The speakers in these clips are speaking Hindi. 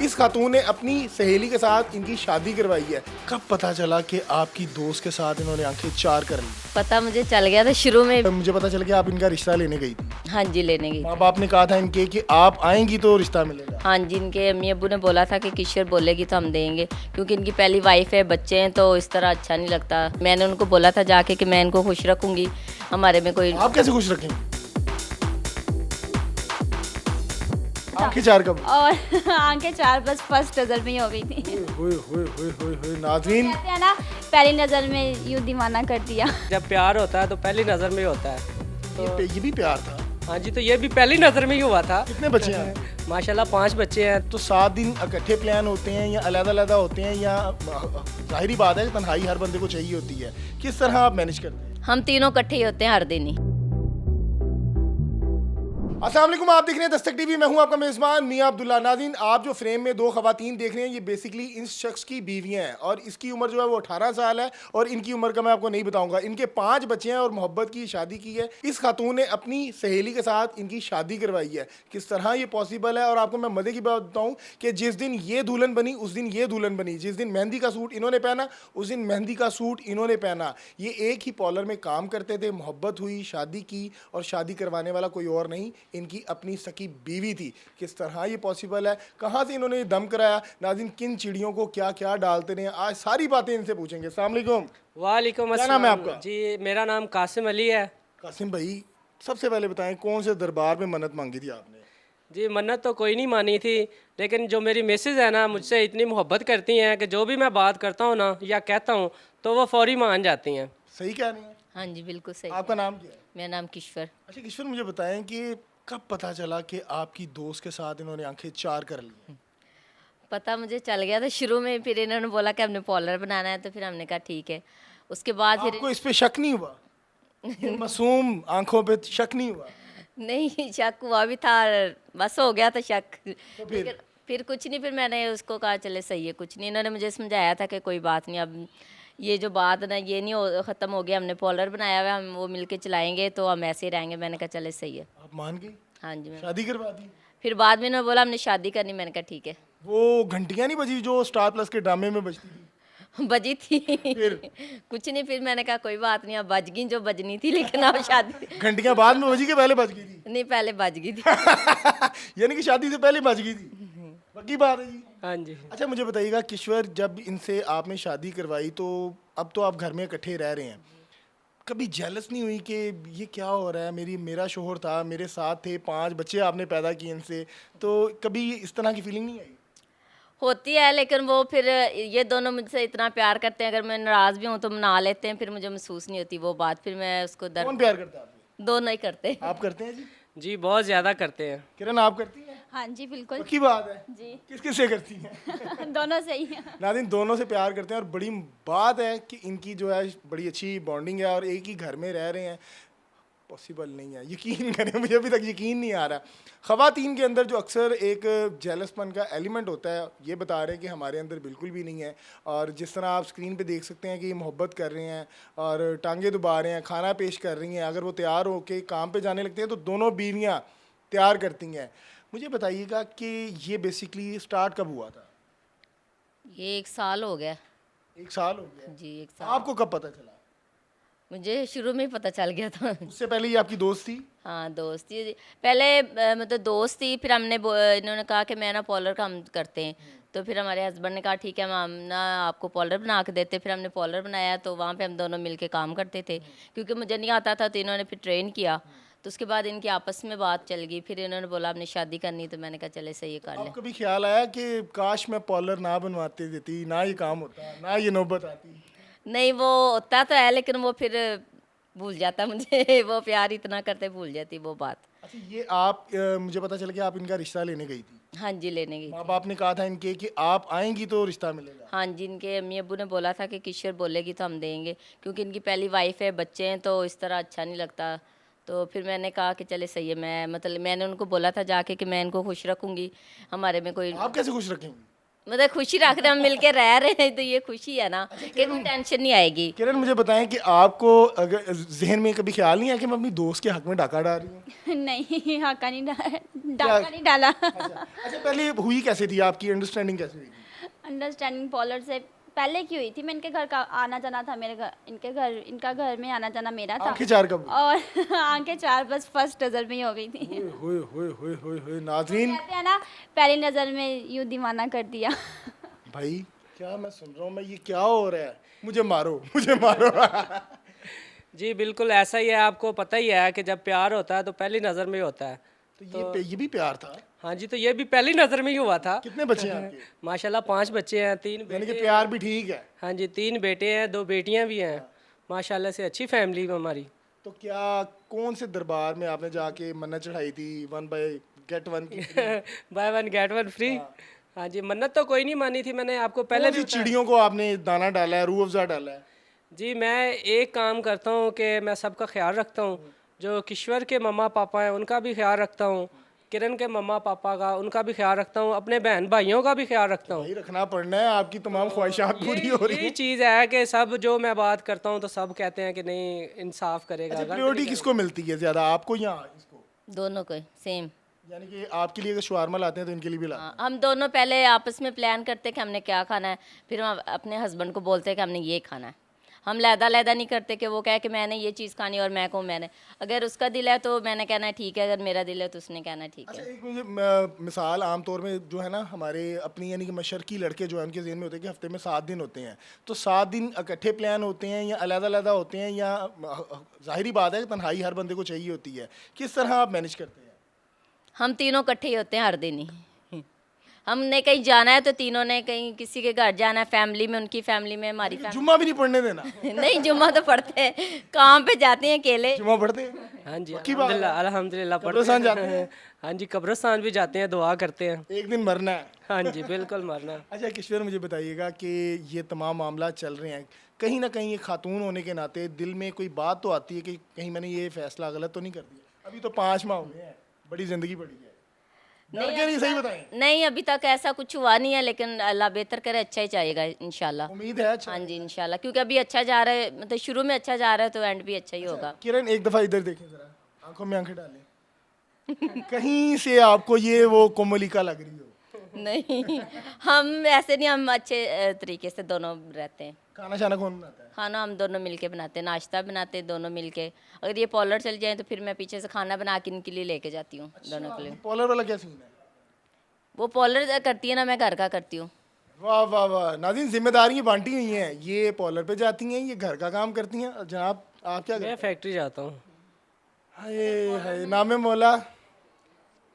इस खातून ने अपनी सहेली के साथ इनकी शादी करवाई है। कब पता चला कि आपकी दोस्त के साथ इन्होंने आंखें चार कर ली? पता मुझे चल गया था शुरू में। मुझे पता चल गया आप इनका रिश्ता लेने गई थी। हाँ जी, लेने गई। माँ बाप ने कहा था इनके कि आप आएंगी तो रिश्ता मिलेगा। हाँ जी, इनके अम्मी अब्बू ने बोला था कि किशोर बोलेगी तो हम देंगे, क्योंकि इनकी पहली वाइफ है, बच्चे हैं, तो इस तरह अच्छा नहीं लगता। मैंने उनको बोला था जाके कि मैं इनको खुश रखूंगी, हमारे में कोई। आप कैसे खुश रखेंगे? आंखें चार कब? और आंखें चार बस फर्स्ट नज़र में ही हो गई थी। होए होए होए होए होए नाज़रीन, कहते हैं ना, पहली नज़र में यूँ दीवाना कर दिया। जब प्यार होता है तो पहली नज़र में ही होता है। ये भी प्यार था। हाँ जी, तो ये भी पहली नज़र में ही हुआ था। कितने बच्चे हैं? माशाल्लाह 5 बच्चे हैं। तो 7 दिन इकट्ठे प्लान होते हैं या अलग-अलग होते हैं, या जाहिर बात है तन्हाई हर बंदे को चाहिए होती है, किस तरह आप मैनेज करते हैं? हम तीनों इकट्ठे ही होते हैं हर दिन ही। अस्सलाम वालेकुम, आप देख रहे हैं दस्तक टीवी। मैं हूं आपका मेज़बान मियां अब्दुल्ला। नाज़रीन, आप जो फ्रेम में 2 ख़वातीन देख रहे हैं, ये बेसिकली इस शख्स की बीवियां हैं और इसकी उम्र जो है वो 18 साल है और इनकी उम्र का मैं आपको नहीं बताऊंगा। इनके 5 बच्चे हैं और मोहब्बत की शादी की है। इस खातून ने अपनी सहेली के साथ इनकी शादी करवाई है। किस तरह ये पॉसिबल है? और आपको मैं मज़े की बात बताऊँ कि जिस दिन ये दुल्हन बनी उस दिन ये दुल्हन बनी। जिस दिन मेहंदी का सूट इन्होंने पहना उस दिन मेहंदी का सूट इन्होंने पहना। ये एक ही पार्लर में काम करते थे, मोहब्बत हुई, शादी की, और शादी करवाने वाला कोई और नहीं, इनकी अपनी सकी बीवी थी। किस तरह ये पॉसिबल है? कहाँ से इन्होंने ये दम कराया? नाज़रीन, किन चिड़ियों को क्या क्या डालते रहे, आज सारी बातें इनसे पूछेंगे। अस्सलाम वालेकुम। वालेकुम क्या नाम है अस्सलाम। आपका? जी, मेरा नाम कासिम अली है। कासिम भाई, सबसे पहले बताएं कौन से दरबार में मन्नत मांगी थी आपने? जी, मन्नत तो कोई नहीं मानी थी, लेकिन जो मेरी मिसेज़ है ना, मुझसे इतनी मोहब्बत करती हैं कि जो भी मैं बात करता हूँ ना या कहता हूँ तो वो फौरी मान जाती हैं। सही कह रही हैं? हाँ जी, बिल्कुल सही। आपका नाम क्या है? मेरा नाम किश्वर। अच्छा किशोर, मुझे बताएं कि कब पता चला कि आपकी दोस्त के साथ इन्होंने आंखें चार कर ली? पता मुझे चल गया था शुरू में, फिर इन्होंने बोला कि हमने पार्लर बनाना है, तो फिर हमने कहा ठीक है। उसके बाद फिर आपको इस पे शक नहीं हुआ? इन मासूम आंखों पे शक नहीं हुआ? नहीं, शक हुआ भी था, बस हो गया था शक। तो फिर? फिर कुछ नहीं, फिर मैंने उसको कहा चले सही है, कुछ नहीं। इन्होंने मुझे समझाया था कि कोई बात नहीं, अब ये जो बात ना ये नहीं ख़त्म हो गया, हमने पार्लर बनाया हुआ है, हम वो मिलके चलाएंगे, तो हम ऐसे ही रहेंगे। मैंने कहा चले सही है। आप मान गई? हाँ जी। मैं शादी करवा दी? फिर बाद में इन्होंने बोला हमने शादी करनी, मैंने कहा ठीक है। वो घंटियां नहीं बजी जो स्टार प्लस के ड्रामे में बजती थी? बजी थी फिर? कुछ नहीं, फिर मैंने कहा कोई बात नहीं, अब बज गई जो बजनी थी, लेकिन अब शादी घंटियां बाद में बजी के पहले बज गई थी? नहीं, पहले बज गई थी। यानी कि शादी से पहले बज गई थी? पक्की बात है जी? हाँ जी। अच्छा मुझे बताइएगा किश्वर, जब इनसे आपने शादी करवाई तो अब तो आप घर में इकट्ठे रह रहे हैं, कभी जेलस नहीं हुई कि ये क्या हो रहा है? मेरा शोहर था, मेरे साथ थे, 5 बच्चे आपने पैदा किए इनसे, तो कभी इस तरह की फीलिंग नहीं आई? होती है, लेकिन वो फिर ये दोनों मुझसे इतना प्यार करते हैं, अगर मैं नाराज़ भी हूँ तो मना लेते हैं, फिर मुझे महसूस नहीं होती वो बात, फिर मैं उसको कौन प्यार करता है आपसे? दोनों ही करते हैं। आप करते हैं जी? जी, बहुत ज़्यादा करते हैं। किरण आप करती हैं? हाँ जी, बिल्कुल। पक्की बात है? जी। किस किस से करती हैं? दोनों सही हैं। नाज़रीन, दोनों से प्यार करते हैं और बड़ी बात है कि इनकी जो है बड़ी अच्छी बॉन्डिंग है और एक ही घर में रह रहे हैं। पॉसिबल नहीं है, यकीन करें, मुझे अभी तक यकीन नहीं आ रहा। ख़वातीन के अंदर जो अक्सर एक जेलसपन का एलिमेंट होता है, ये बता रहे हैं कि हमारे अंदर बिल्कुल भी नहीं है। और जिस तरह आप स्क्रीन पे देख सकते हैं कि ये मोहब्बत कर रहे हैं और टांगे दुबा रहे हैं, खाना पेश कर रही हैं, अगर वो तैयार हो के काम पे जाने लगते हैं तो दोनों बीवियाँ तैयार करती हैं। मुझे बताइएगा कि ये बेसिकली स्टार्ट कब हुआ था? ये 1 साल हो गया। 1 साल हो गया? जी, 1 साल। आपको कब पता चला? मुझे शुरू में ही पता चल गया था। उससे पहले ये आपकी दोस्त थी? हाँ, दोस्ती पहले मतलब दोस्त थी, फिर हमने इन्होंने कहा कि मैं ना पार्लर काम करते हैं, तो फिर हमारे हस्बैंड ने कहा ठीक है हम ना आपको पार्लर बना के देते। फिर हमने पार्लर बनाया, तो वहाँ पे हम दोनों मिलके काम करते थे, क्योंकि मुझे नहीं आता था, तो इन्होंने फिर ट्रेन किया। तो उसके बाद इनकी आपस में बात चल गई, फिर इन्होंने बोला आपने शादी करनी, तो मैंने कहा चले सही है, कर ले। आपको कभी ख्याल आया कि काश मैं पार्लर ना बनवाते देती, ना ये काम होता, ना ये नौबत आती? नहीं, वो होता तो है, लेकिन वो फिर भूल जाता मुझे वो प्यार इतना करते भूल जाती वो बात। अच्छा, ये आप मुझे पता चला कि आप इनका रिश्ता लेने गई थी। हाँ जी, लेने गई। माँ बाप ने कहा था इनके कि आप आएंगी तो रिश्ता मिलेगा। हाँ जी, इनके अम्मी अब्बू ने बोला था कि किशोर बोलेगी तो हम देंगे, क्योंकि इनकी पहली वाइफ है, बच्चे हैं, तो इस तरह अच्छा नहीं लगता। तो फिर मैंने कहा कि चले सही है, मैं मतलब मैंने उनको बोला था जाके कि मैं इनको खुश रखूंगी, हमारे में कोई। आप कैसे खुश रखेंगी? मतलब खुशी रख रहे हैं, हम मिलके रह रहे हैं तो ये खुशी है ना कि कोई टेंशन नहीं आएगी। किरण मुझे बताएं कि आपको अगर जहन में कभी ख्याल नहीं आया कि मैं अपनी दोस्त के हक में डाका डाल रही हूँ? नहीं, हाका नहीं डाका नहीं डाला। अच्छा पहले हुई कैसे थी आपकी अंडरस्टैंडिंग कैसे हुई थी? अंडरस्टैंडिंग पॉलर से पहले की हुई थी। मैं इनके घर का आना जाना था, मेरे घर इनका घर में आना जाना मेरा था। आंखें चार कब? और आंखें चार बस फर्स्ट नज़र में ही हो गई थी। होए होए होए होए होए नाज़रीन, कहते हैं ना, पहली नज़र में यूं दीवाना कर दिया। भाई क्या मैं सुन रहा हूँ, मैं ये क्या हो रहा है? मुझे मारो, मुझे मारो। जी बिल्कुल ऐसा ही है, आपको पता ही है कि जब प्यार होता है तो पहली नज़र में ही होता है। तो ये भी प्यार था? हाँ जी, तो ये भी पहली नज़र में ही हुआ था। कितने बच्चे हैं आपके? माशाल्लाह 5 बच्चे हैं, 3 यानी बेटे कि प्यार भी ठीक है। हाँ जी, 3 बेटे हैं, 2 बेटियां भी हैं। माशाल्लाह से अच्छी फैमिली है हमारी। तो क्या कौन से दरबार में आपने जाके मन्नत चढ़ाई थी 1 बाय गेट 1 की? Buy 1 get 1 free. हाँ जी, मन्नत तो कोई नहीं मानी थी, मैंने आपको पहले पहले भी भी चिड़ियों को आपने दाना डाला है, रूह अफ़ज़ा डाला है? जी मैं एक काम करता हूँ कि मैं सबका ख्याल रखता हूँ। जो किश्वर के मम्मा पापा हैं उनका भी ख्याल रखता हूँ, किरण के मम्मा पापा का उनका भी ख्याल रखता हूँ, अपने बहन भाइयों का भी ख्याल रखता हूँ। भाई रखना पड़ना है, आपकी तमाम ख्वाहिशात पूरी हो रही यही हैं। चीज़ है कि सब जो मैं बात करता हूँ तो सब कहते हैं कि नहीं इंसाफ करेगा। अच्छा प्रायोरिटी किसको मिलती है ज़्यादा, आपको या इसको? दोनों को सेम। यानी कि आपके लिए अगर शवारमा लाते हैं तो इनके लिए भी लाते हैं? हम दोनों पहले आपस में प्लान करते हैं कि हमने क्या खाना है, फिर हम अपने हस्बैंड को बोलते हैं कि हमने ये खाना है। हम लहदा नहीं करते कि वो कहे कि मैंने ये चीज़ खानी और मैं कहूँ मैंने, अगर उसका दिल है तो मैंने कहना है ठीक है, अगर मेरा दिल है तो उसने कहना है ठीक अच्छा है। एक मुझे मिसाल आम तौर में जो है ना हमारे अपनी यानी कि मशरकी लड़के जो है उनके ज़हन में होते हैं कि हफ्ते में 7 दिन होते हैं, तो 7 दिन इकट्ठे प्लान होते हैं या अलग-अलग होते हैं, या ज़ाहिरी बात है कि तन्हाई हर बंदे को चाहिए होती है, किस तरह आप मैनेज करते हैं? हम तीनों इकट्ठे ही होते हैं हर दिन ही। हमने कहीं जाना है तो तीनों ने कहीं किसी के घर जाना है, फैमिली में उनकी फैमिली में हमारी जुम्मा भी नहीं पढ़ने देना? नहीं जुम्मा तो पढ़ते हैं, काम पे जाते हैं अकेले। जुम्मा पढ़ते हैं? हाँ जी पक्की बात है? अल्हम्दुलिल्लाह पढ़ते कब्रिस्तान जाते हैं? हाँ जी, कब्रिस्तान भी जाते हैं, दुआ करते हैं। एक दिन मरना है। हाँ जी बिल्कुल मरना। अच्छा किश्वर मुझे बताइएगा कि ये तमाम मामला चल रहे हैं, कहीं ना कहीं ये खातून होने के नाते दिल में कोई बात तो आती है कि कहीं मैंने ये फैसला गलत तो नहीं कर दिया? अभी तो 5 माह हो गए हैं, बड़ी ज़िंदगी पड़ी है, डर के नहीं? सही बताएं। नहीं अभी तक ऐसा कुछ हुआ नहीं है, लेकिन अल्लाह बेहतर करे, अच्छा ही जाएगा इंशाल्लाह। उम्मीद है? अच्छा हाँ जी इंशाल्लाह, क्योंकि अभी अच्छा जा रहा है, मतलब शुरू में अच्छा जा रहा है तो एंड भी अच्छा ही होगा। किरण एक दफ़ा इधर देखें ज़रा, आंखों में आंखें डालें। कहीं से आपको ये वो कोमलिका लग रही हो? नहीं हम ऐसे नहीं, हम अच्छे तरीके से दोनों रहते हैं। खाना शाना कौन बनाता है? खाना हम दोनों मिलके बनाते हैं, नाश्ता बनाते हैं दोनों मिलके। अगर ये पॉलर चल जाए तो फिर मैं पीछे से खाना बना के इनके लिए लेके जाती हूँ, दोनों के लिए। पॉलर वाला क्या सीन है? वो पॉलर करती है ना, मैं घर का करती हूँ। वाह वाह वाह नाज़रीन, जिम्मेदारियां बांटी हुई हैं, ये पॉलर पे जाती हैं, ये घर का काम करती हैं। और जनाब आप क्या मैं करते फैक्ट्री जाता हूँ। हैं? हाय हाय नामे मौला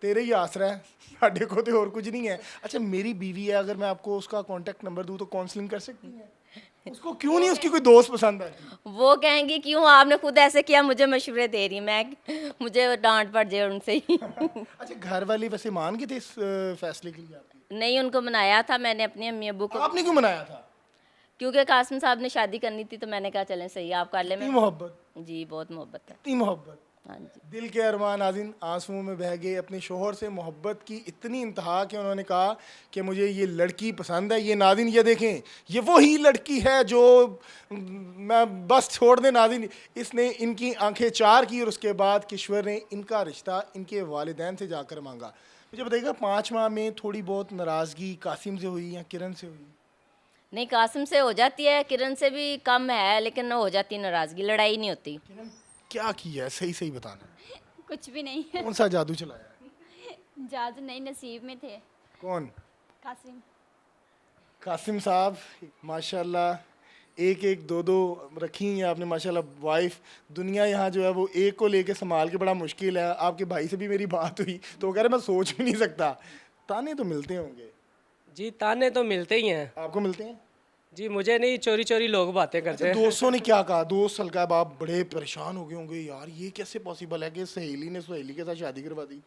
तेरे ही आसरा है, साढ़े को तो और कुछ नहीं है। अच्छा मेरी बीवी है, अगर मैं आपको उसका कांटेक्ट नंबर दूं तो काउंसलिंग कर सकती हैं? उसको क्यों नहीं उसकी कोई दोस्त पसंद है? वो कहेंगे क्यों आपने खुद ऐसे किया, मुझे मशवरे दे रही, मैं मुझे डांट पड़ जाए उनसे ही। अच्छा घर वाले वैसे मान गए थे इस फैसले के लिए आपके? नहीं उनको मनाया था मैंने अपने अम्मी अब्बू को, आपने क्यों मनाया था? क्योंकि कासिम साहब ने शादी करनी थी तो मैंने कहा चलें सही आप कर ले। इतनी मैं मोहब्बत, जी बहुत मोहब्बत है। इतनी मोहब्बत, हाँ जी दिल के अरमान नाज़रीन आंसुओं में बह गए। अपने शोहर से मोहब्बत की इतनी इंतहा कि उन्होंने कहा कि मुझे ये लड़की पसंद है। ये नाज़रीन ये देखें, ये वही लड़की है जो मैं बस छोड़ दे नाज़रीन, इसने इनकी आंखें चार की और उसके बाद किश्वर ने इनका रिश्ता इनके वालिदैन से जाकर मांगा। मुझे बताइएगा 5 माह में थोड़ी बहुत नाराज़गी कासिम से हुई या किरण से हुई? नहीं कासिम से हो जाती है, किरण से भी कम है, लेकिन हो जाती है नाराज़गी, लड़ाई नहीं होती। किरण क्या किया है, सही सही बताना, कुछ भी नहीं। कौन सा जादू चलाया? जादू नहीं, नसीब में थे। कौन? कासिम। कासिम साहब माशाल्लाह, एक एक दो दो रखी हैं आपने माशाल्लाह वाइफ। दुनिया यहाँ जो है वो एक को लेके संभाल के बड़ा मुश्किल है। आपके भाई से भी मेरी बात हुई तो वो कह रहे मैं सोच भी नहीं सकता। ताने तो मिलते होंगे? जी ताने तो मिलते ही हैं। आपको मिलते हैं? जी मुझे नहीं, चोरी चोरी लोग बातें करते हैं। दोस्तों ने क्या कहा? दोस्त हल्का आप बड़े परेशान हो गए होंगे, यार ये कैसे पॉसिबल है कि सहेली ने सहेली के साथ शादी करवा दी?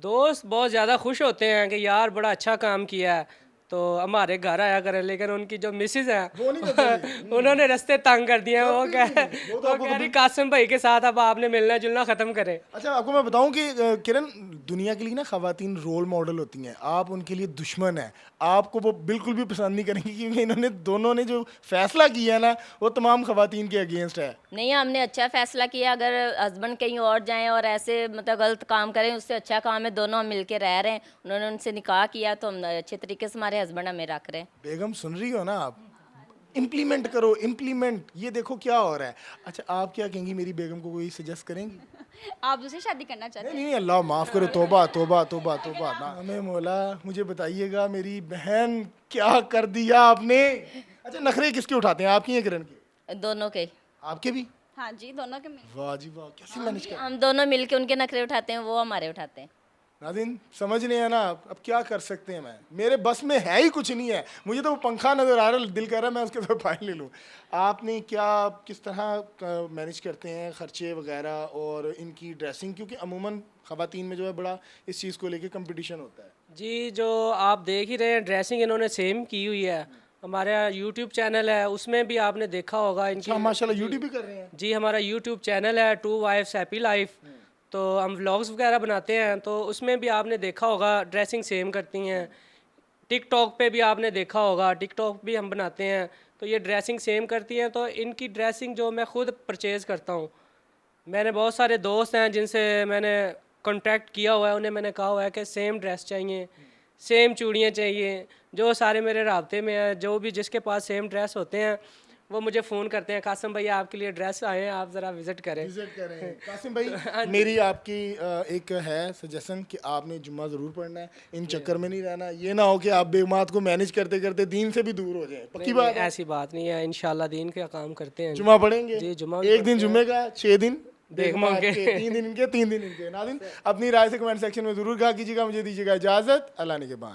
दोस्त बहुत ज़्यादा खुश होते हैं कि यार बड़ा अच्छा काम किया है, तो हमारे घर आया करें, लेकिन उनकी जो मिसेज वो नहीं है उन्होंने रास्ते तंग कर दिए हैं। वो कह रही कासिम भाई के साथ अब आपने मिलना जुलना ख़त्म करें। अच्छा, आपको मैं बताऊं कि किरण, दुनिया के लिए ना खवातीन रोल मॉडल होती हैं, आप उनके लिए दुश्मन हैं। आपको वो बिल्कुल भी पसंद नहीं करेंगी, क्योंकि इन्होंने दोनों ने जो फैसला किया है ना, वो तमाम खवातीन के अगेंस्ट है। नहीं, हमने अच्छा फैसला किया। अगर हस्बैंड कहीं और जाएं और ऐसे मतलब गलत काम करें, उससे अच्छा काम है दोनों हम मिलके रह रहे हैं। उन्होंने उनसे निकाह किया तो हम अच्छे तरीके से हमारे हस्बैंड हमें रख रहे हैं। बेगम सुन रही हो ना आप? इम्प्लीमेंट करो, इम्प्लीमेंट। ये देखो क्या हो रहा है। अच्छा, आप क्या कहेंगी, मेरी बेगम को कोई सजेस्ट करेंगी? आप दूसरी शादी करना चाहते नहीं नहीं, अल्लाह माफ़ करे, तौबा तौबा तौबा तौबा ना हमें मौला। मुझे बताइएगा मेरी बहन, क्या कर दिया आपने? अच्छा, नखरे किसके उठाते हैं, आपकी या किरण के? दोनों के। आपके भी? हैं? हाँ जी, दोनों के मिल। वाह जी वाह, कैसे मैनेज कर। हम दोनों मिलके उनके नखरे उठाते हैं, वो हमारे उठाते हैं। नाज़रीन समझ नहीं है ना, अब क्या कर सकते हैं। मैं, मेरे बस में है ही कुछ नहीं है। मुझे तो वो पंखा नज़र आ रहा है, दिल कर रहा है मैं उसके साथ फाइल ले लूँ। आपने क्या, किस तरह मैनेज करते हैं खर्चे वगैरह और इनकी ड्रेसिंग, क्योंकि अमूमन ख़वातीन में जो है बड़ा इस चीज़ को लेके कंपटीशन होता है। जी, जो आप देख ही रहे हैं, ड्रेसिंग इन्होंने सेम की हुई है। हमारा यूट्यूब चैनल है, उसमें भी आपने देखा होगा इनकी। अच्छा, माशाल्लाह यूट्यूब भी कर रहे हैं? जी, हमारा यूट्यूब चैनल है 2 वाइफ्स हैप्पी लाइफ। तो हम व्लॉग्स वगैरह बनाते हैं, तो उसमें भी आपने देखा होगा ड्रेसिंग सेम करती हैं। टिकटॉक पे भी आपने देखा होगा, टिकटॉक भी हम बनाते हैं, तो ये ड्रेसिंग सेम करती हैं। तो इनकी ड्रेसिंग जो मैं ख़ुद परचेज़ करता हूँ, मैंने बहुत सारे दोस्त हैं जिनसे मैंने कांटेक्ट किया हुआ है, उन्हें मैंने कहा हुआ है कि सेम ड्रेस चाहिए, सेम चूड़ियाँ चाहिए। जो सारे मेरे राब्ते में हैं, जो भी जिसके पास सेम ड्रेस होते हैं, वो मुझे फ़ोन करते हैं, कासिम भाई आपके लिए ड्रेस आए हैं, आप ज़रा विज़िट करें। विजिट करें। कासिम भाई, मेरी आपकी एक है सजेशन कि आपने जुम्मा ज़रूर पढ़ना है, इन चक्कर में नहीं रहना। ये ना हो कि आप बेगमात को मैनेज करते करते दीन से भी दूर हो जाए। पक्की बात है? ऐसी बात नहीं है, इंशाल्लाह दीन का काम करते हैं। जुम्मा पढ़ेंगे? जी, जुम्मा एक दिन जुम्मे का, 6 दिन बेगमों के। 3 दिन इनके, 3 दिन इनके। नाज़रीन अपनी राय से कमेंट सेक्शन में ज़रूर कहा कीजिएगा। मुझे दीजिएगा इजाज़त, अल्लाह निगहबान।